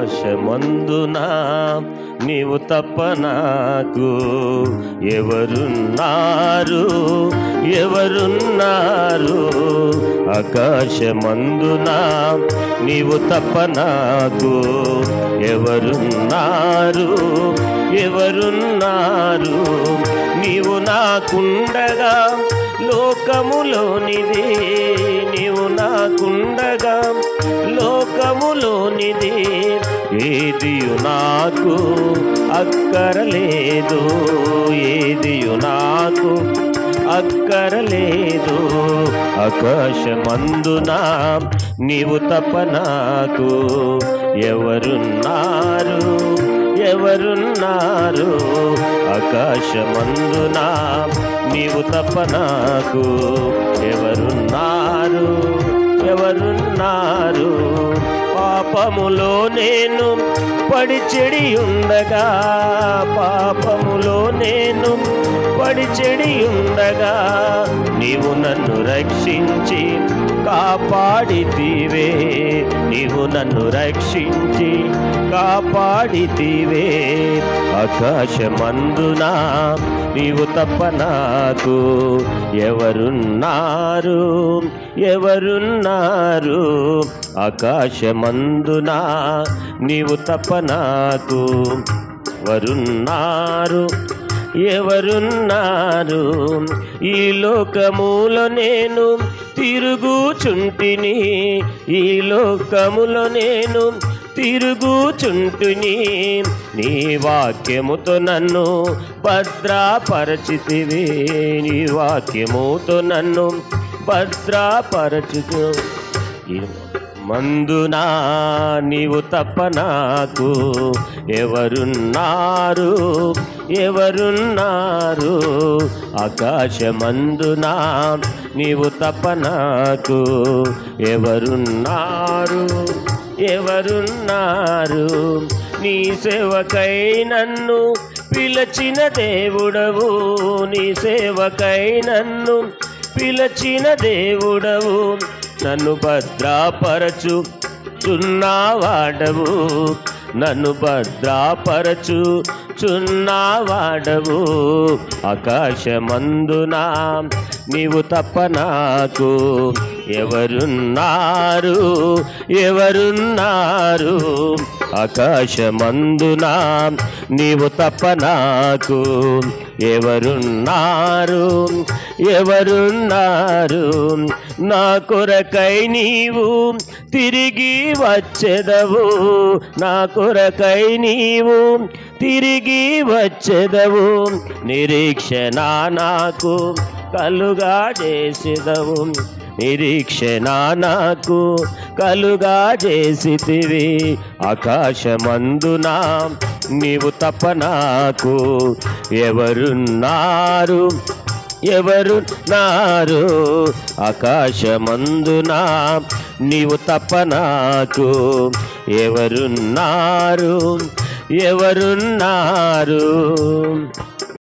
ఆకాశమందున నీవు తప్ప నాకు ఎవరున్నారు, ఎవరున్నారు? ఆకాశమందున నీవు తప్ప నాకు ఎవరున్నారు, ఎవరున్నారు? నీవు నాకుండగా లోకములోనిది, నీవు నాకుండగా లోకములోనిది ఏదియు నాకు అక్కరలేదు, ఏదియు నాకు అక్కరలేదు. ఆకాశమందున నీవు తప్ప నాకు ఎవరున్నారు, ఎవరున్నారు? ఆకాశమందున నీవు తప్ప నాకు ఎవరున్నారు, ఎవరున్నారు? పాపములో నేను పడి చెడి ఉండగా, పాపములో నేను పడి చెడి ఉండగా నీవు నన్ను రక్షించి కాపాడితివే, నీవు నన్ను రక్షించి కాపాడితివే. ఆకాశమందున నీవు తప్ప నాకు ఎవరున్నారు, ఎవరున్నారు? ఆకాశమందున నీవు తప్ప నాకు ఎవరున్నారు, ఎవరున్నారు? ఈ లోకములో నేను తిరుగుచుంటిని, ఈ లోకములో నేను తిరుగుచుంటుని, నీ వాక్యముతో నన్ను భద్రపరచితివి, నీ వాక్యముతో నన్ను భద్రపరచుతు. మందునా నీవు తప్ప నాకు ఎవరున్నారు, ఎవరున్నారు? ఆకాశమందున నీవు తప్ప నాకు ఎవరున్నారు, ఎవరున్నారు? నీ సేవకై నన్ను పిలచిన దేవుడవు, నీ సేవకై నన్ను పిలచిన దేవుడవు, నన్ను భద్రపరచు చున్నావాడవు, నన్ను భద్రపరచు చున్నావాడవు. ఆకాశమందున నీవు తప్ప నాకు ఎవరున్నారు, ఎవరున్నారు? ఆకాశమందున నీవు తప్ప నాకు ఎవరున్నారు, ఎవరున్నారు? నా కొరకై నీవు తిరిగి వచ్చెదవు, నా కొరకై నీవు తిరిగి వచ్చెదవు, నిరీక్షణ నాకు కలుగా చేసెదవు, నిరీక్షణ నాకు కలుగా చేసితివి. ఆకాశమందున నీవు తప్ప నాకు ఎవరున్నారు, ఎవరున్నారు? ఆకాశమందున నీవు తప్ప నాకు ఎవరున్నారు, ఎవరున్నారు?